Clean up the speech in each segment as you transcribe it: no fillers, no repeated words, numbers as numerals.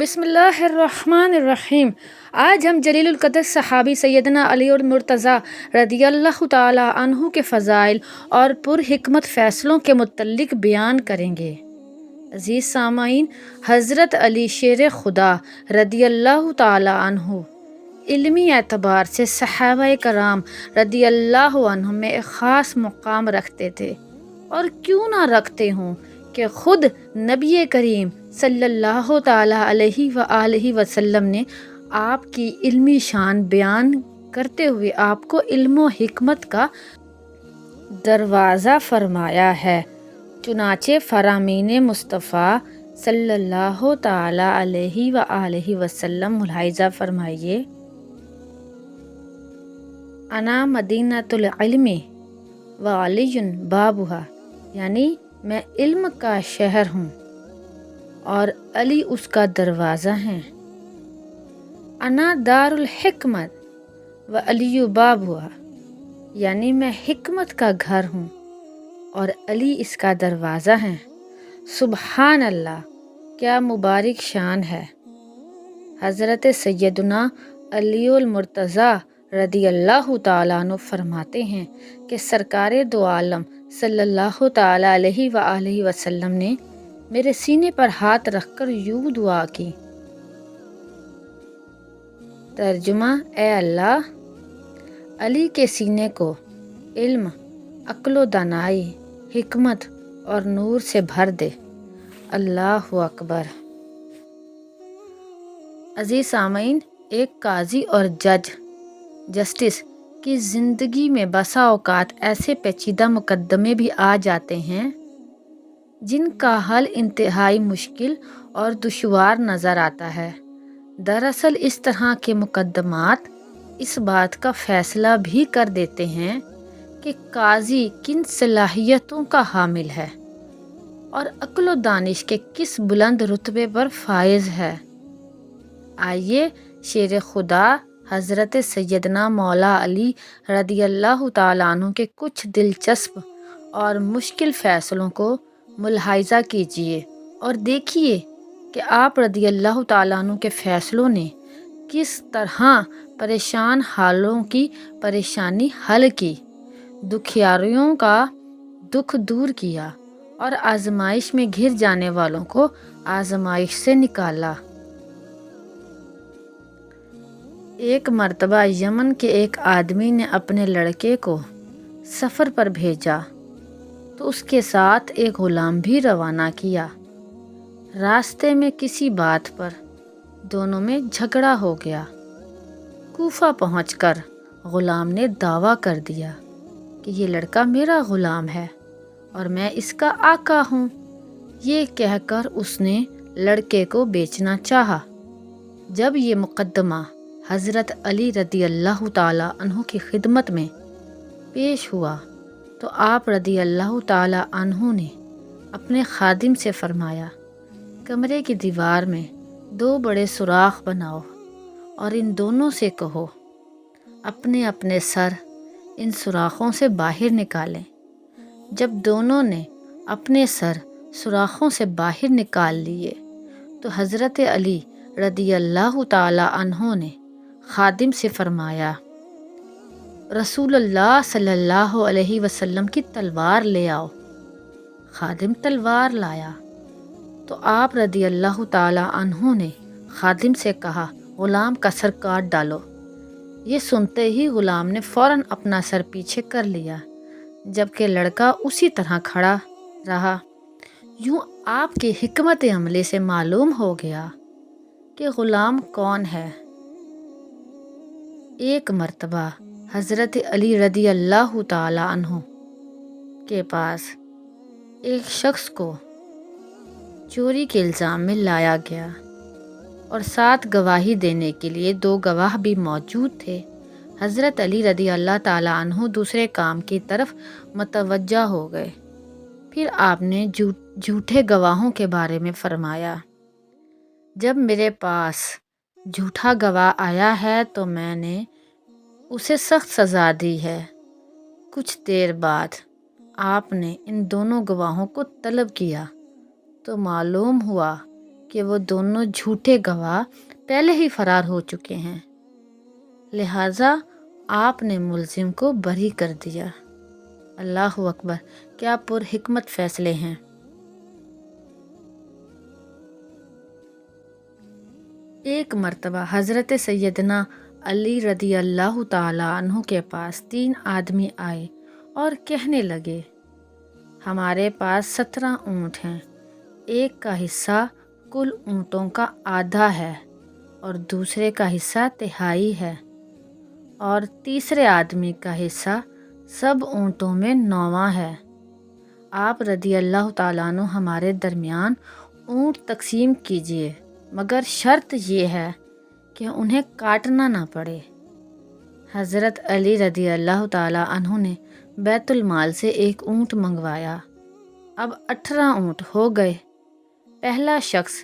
بسم اللہ الرحمن الرحیم۔ آج ہم جلیل القدر صحابی سیدنا علی المرتضیٰ رضی اللہ تعالی عنہ کے فضائل اور پر حکمت فیصلوں کے متعلق بیان کریں گے۔ عزیز سامعین، حضرت علی شیر خدا رضی اللہ تعالی عنہ علمی اعتبار سے صحابہ کرام رضی اللہ عنہ میں ایک خاص مقام رکھتے تھے، اور کیوں نہ رکھتے ہوں کہ خود نبی کریم صلی اللہ تعالی علیہ وآلہ وسلم نے آپ کی علمی شان بیان کرتے ہوئے آپ کو علم و حکمت کا دروازہ فرمایا ہے۔ چنانچہ فرامین مصطفیٰ صلی اللہ تعالی علیہ وآلہ وسلم ملاحظہ فرمائیے، انا مدینۃ العلم وعلی بابھا، یعنی میں علم کا شہر ہوں اور علی اس کا دروازہ ہیں۔ انا دار الحکمت و علی بابھا، یعنی میں حکمت کا گھر ہوں اور علی اس کا دروازہ ہیں۔ سبحان اللہ، کیا مبارک شان ہے۔ حضرت سیدنا علی المرتضیٰ رضی اللہ تعالیٰ عنہ فرماتے ہیں کہ سرکار دو عالم صلی اللہ تعالی علیہ وآلہ وسلم نے میرے سینے پر ہاتھ رکھ کر یوں دعا کی، ترجمہ: اے اللہ، علی کے سینے کو علم، عقل و دانائی، حکمت اور نور سے بھر دے۔ اللہ اکبر۔ عزیز سامعین، ایک قاضی اور جسٹس کی زندگی میں بسا اوقات ایسے پیچیدہ مقدمے بھی آ جاتے ہیں جن کا حل انتہائی مشکل اور دشوار نظر آتا ہے۔ دراصل اس طرح کے مقدمات اس بات کا فیصلہ بھی کر دیتے ہیں کہ قاضی کن صلاحیتوں کا حامل ہے اور عقل و دانش کے کس بلند رتبے پر فائز ہے۔ آئیے شیر خدا حضرت سیدنا مولا علی رضی اللہ تعالیٰ عنہ کے کچھ دلچسپ اور مشکل فیصلوں کو ملاحظہ کیجیے اور دیکھیے کہ آپ رضی اللہ تعالیٰ عنہ کے فیصلوں نے کس طرح پریشان حالوں کی پریشانی حل کی، دکھیاریوں کا دکھ دور کیا اور آزمائش میں گھر جانے والوں کو آزمائش سے نکالا۔ ایک مرتبہ یمن کے ایک آدمی نے اپنے لڑکے کو سفر پر بھیجا تو اس کے ساتھ ایک غلام بھی روانہ کیا۔ راستے میں کسی بات پر دونوں میں جھگڑا ہو گیا۔ کوفہ پہنچ کر غلام نے دعویٰ کر دیا کہ یہ لڑکا میرا غلام ہے اور میں اس کا آقا ہوں۔ یہ کہہ کر اس نے لڑکے کو بیچنا چاہا۔ جب یہ مقدمہ حضرت علی رضی اللہ تعالی عنہ کی خدمت میں پیش ہوا تو آپ رضی اللہ تعالی عنہ نے اپنے خادم سے فرمایا، کمرے کی دیوار میں 2 بڑے سوراخ بناؤ اور ان دونوں سے کہو اپنے اپنے سر ان سوراخوں سے باہر نکالیں۔ جب دونوں نے اپنے سر سوراخوں سے باہر نکال لیے تو حضرت علی رضی اللہ تعالی عنہ نے خادم سے فرمایا، رسول اللہ صلی اللہ علیہ وسلم کی تلوار لے آؤ۔ خادم تلوار لایا تو آپ رضی اللہ تعالی عنہ نے خادم سے کہا، غلام کا سر کاٹ ڈالو۔ یہ سنتے ہی غلام نے فوراً اپنا سر پیچھے کر لیا، جبکہ لڑکا اسی طرح کھڑا رہا۔ یوں آپ کی حکمت عملی سے معلوم ہو گیا کہ غلام کون ہے۔ ایک مرتبہ حضرت علی رضی اللہ تعالی عنہ کے پاس ایک شخص کو چوری کے الزام میں لایا گیا اور ساتھ گواہی دینے کے لیے 2 گواہ بھی موجود تھے۔ حضرت علی رضی اللہ تعالی عنہ دوسرے کام کی طرف متوجہ ہو گئے۔ پھر آپ نے جھوٹے گواہوں کے بارے میں فرمایا، جب میرے پاس جھوٹا گواہ آیا ہے تو میں نے اسے سخت سزا دی ہے۔ کچھ دیر بعد آپ نے ان دونوں گواہوں کو طلب کیا تو معلوم ہوا کہ وہ دونوں جھوٹے گواہ پہلے ہی فرار ہو چکے ہیں، لہٰذا آپ نے ملزم کو بری کر دیا۔ اللہ اکبر، کیا پر حکمت فیصلے ہیں۔ ایک مرتبہ حضرت سیدنا علی رضی اللہ تعالیٰ عنہ کے پاس 3 آدمی آئے اور کہنے لگے، ہمارے پاس 17 اونٹ ہیں، ایک کا حصہ کل اونٹوں کا آدھا ہے اور دوسرے کا حصہ تہائی ہے، اور تیسرے آدمی کا حصہ سب اونٹوں میں 9واں ہے۔ آپ رضی اللہ تعالیٰ عنہ ہمارے درمیان اونٹ تقسیم کیجیے، مگر شرط یہ ہے کہ انہیں کاٹنا نہ پڑے۔ حضرت علی رضی اللہ تعالیٰ عنہ نے بیت المال سے ایک اونٹ منگوایا۔ اب 18 اونٹ ہو گئے۔ پہلا شخص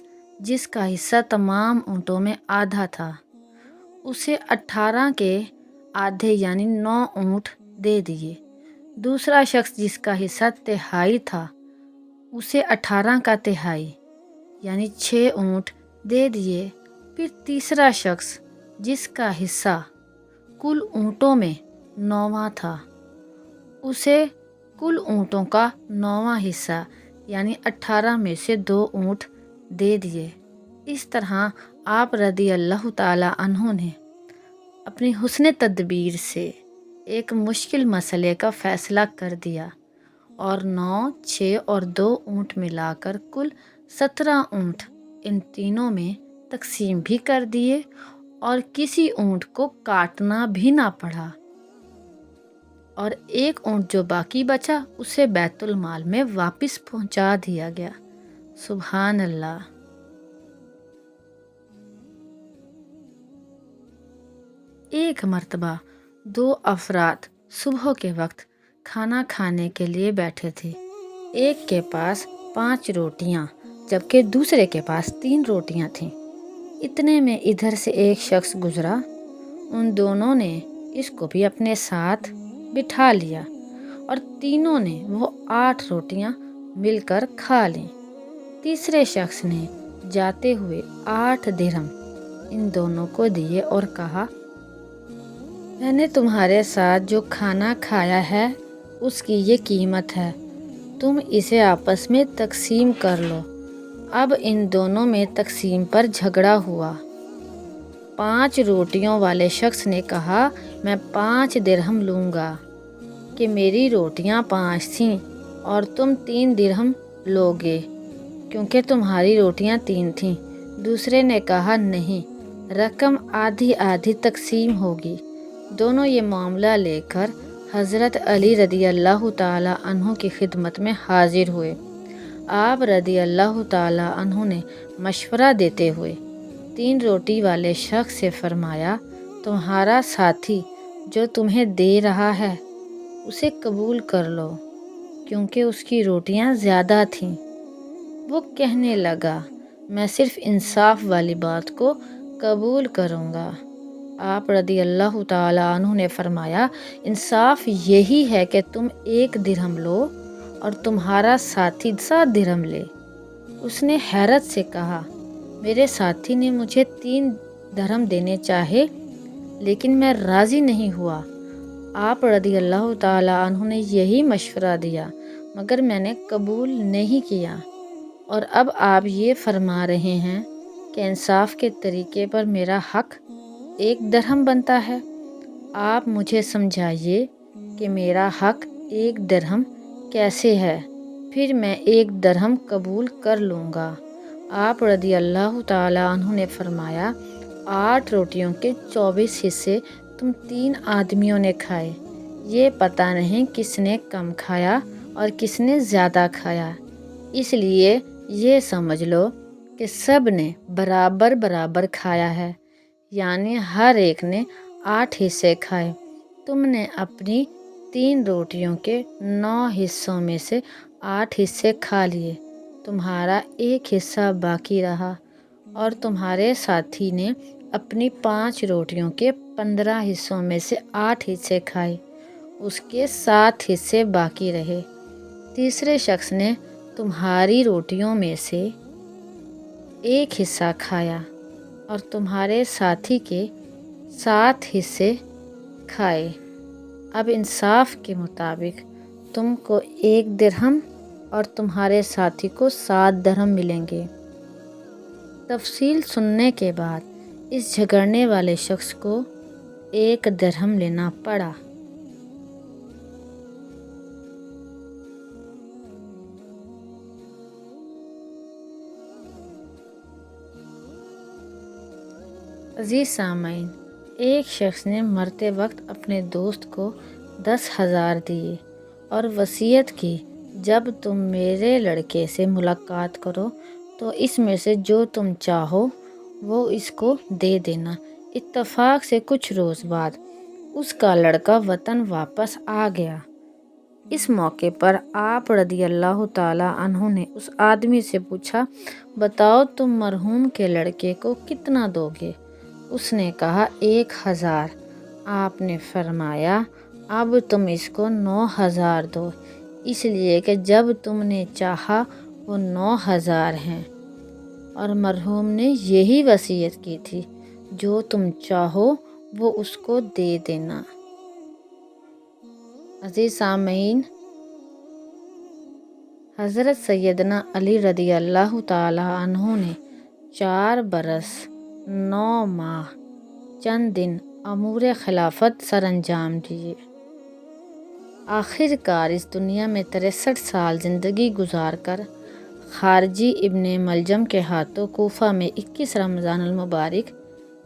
جس کا حصہ تمام اونٹوں میں آدھا تھا، اسے 18 کے آدھے یعنی 9 اونٹ دے دیے۔ دوسرا شخص جس کا حصہ تہائی تھا، اسے 18 کا تہائی یعنی 6 اونٹ دے دیے۔ پھر تیسرا شخص جس کا حصہ کل اونٹوں میں 9واں تھا، اسے کل اونٹوں کا 9واں حصہ یعنی 18 میں سے 2 اونٹ دے دیے۔ اس طرح آپ رضی اللہ تعالیٰ عنہ نے اپنی حسن تدبیر سے ایک مشکل مسئلے کا فیصلہ کر دیا اور 9، 6 اور 2 اونٹ ملا کر کل 17 اونٹ ان تینوں میں تقسیم بھی کر دیے اور کسی اونٹ کو کاٹنا بھی نہ پڑا، اور ایک اونٹ جو باقی بچا اسے بیت المال میں واپس پہنچا دیا گیا۔ سبحان اللہ۔ ایک مرتبہ 2 افراد صبح کے وقت کھانا کھانے کے لیے بیٹھے تھے۔ ایک کے پاس 5 روٹیاں جبکہ دوسرے کے پاس 3 روٹیاں تھیں۔ اتنے میں ادھر سے ایک شخص گزرا، ان دونوں نے اس کو بھی اپنے ساتھ بٹھا لیا اور تینوں نے وہ 8 روٹیاں مل کر کھا لیں۔ تیسرے شخص نے جاتے ہوئے 8 درہم ان دونوں کو دیے اور کہا، میں نے تمہارے ساتھ جو کھانا کھایا ہے اس کی یہ قیمت ہے، تم اسے آپس میں تقسیم کر لو۔ اب ان دونوں میں تقسیم پر جھگڑا ہوا۔ 5 روٹیوں والے شخص نے کہا، میں 5 درہم لوں گا کہ میری روٹیاں 5 تھیں اور تم 3 درہم لوگے کیونکہ تمہاری روٹیاں 3 تھیں۔ دوسرے نے کہا، نہیں، رقم آدھی آدھی تقسیم ہوگی۔ دونوں یہ معاملہ لے کر حضرت علی رضی اللہ تعالیٰ عنہ کی خدمت میں حاضر ہوئے۔ آپ رضی اللہ تعالیٰ عنہ نے مشورہ دیتے ہوئے 3 روٹی والے شخص سے فرمایا، تمہارا ساتھی جو تمہیں دے رہا ہے اسے قبول کر لو کیونکہ اس کی روٹیاں زیادہ تھیں۔ وہ کہنے لگا، میں صرف انصاف والی بات کو قبول کروں گا۔ آپ رضی اللہ تعالیٰ عنہ نے فرمایا، انصاف یہی ہے کہ تم 1 درہم لو اور تمہارا ساتھی 7 درہم لے۔ اس نے حیرت سے کہا، میرے ساتھی نے مجھے 3 درہم دینے چاہے لیکن میں راضی نہیں ہوا۔ آپ رضی اللہ تعالیٰ عنہ نے یہی مشورہ دیا مگر میں نے قبول نہیں کیا، اور اب آپ یہ فرما رہے ہیں کہ انصاف کے طریقے پر میرا حق 1 درہم بنتا ہے۔ آپ مجھے سمجھائیے کہ میرا حق 1 درہم کیسے ہے، پھر میں 1 درہم قبول کر لوں گا۔ آپ رضی اللہ تعالیٰ عنہ نے فرمایا، 8 روٹیوں کے 24 حصے تم 3 آدمیوں نے کھائے، یہ پتہ نہیں کس نے کم کھایا اور کس نے زیادہ کھایا، اس لیے یہ سمجھ لو کہ سب نے برابر برابر کھایا ہے، یعنی ہر ایک نے 8 حصے کھائے۔ تم نے اپنی 3 روٹیوں کے 9 حصوں میں سے 8 حصے کھا لیے، تمہارا 1 حصہ باقی رہا، اور تمہارے ساتھی نے اپنی 5 روٹیوں کے 15 حصوں میں سے 8 حصے کھائے، اس کے 7 حصے باقی رہے۔ تیسرے شخص نے تمہاری روٹیوں میں سے ایک حصہ کھایا اور تمہارے ساتھی کے 7 حصے کھائے۔ اب انصاف کے مطابق تم کو 1 درہم اور تمہارے ساتھی کو 7 درہم ملیں گے۔ تفصیل سننے کے بعد اس جھگڑنے والے شخص کو 1 درہم لینا پڑا۔ عزیز سامعین، ایک شخص نے مرتے وقت اپنے دوست کو 10,000 دیے اور وصیت کی، جب تم میرے لڑکے سے ملاقات کرو تو اس میں سے جو تم چاہو وہ اس کو دے دینا۔ اتفاق سے کچھ روز بعد اس کا لڑکا وطن واپس آ گیا۔ اس موقع پر آپ رضی اللہ تعالیٰ عنہ نے اس آدمی سے پوچھا، بتاؤ تم مرحوم کے لڑکے کو کتنا دو گے؟ اس نے کہا 1,000۔ آپ نے فرمایا اب تم اس کو 9,000 دو، اس لیے کہ جب تم نے چاہا وہ 9,000 ہیں، اور مرحوم نے یہی وصیت کی تھی، جو تم چاہو وہ اس کو دے دینا۔ عزیز سامعین، حضرت سیدنا علی رضی اللہ تعالیٰ عنہ نے 4 برس 9 ماہ چند دن امور خلافت سر انجام دیے۔ آخر کار اس دنیا میں 63 سال زندگی گزار کر خارجی ابن ملجم کے ہاتھوں کوفہ میں 21 رمضان المبارک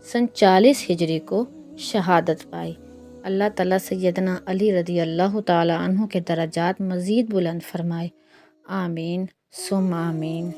سن 40 ہجری کو شہادت پائی۔ اللہ تعالیٰ سیدنا علی رضی اللہ تعالیٰ عنہ کے درجات مزید بلند فرمائے۔ آمین ثم آمین۔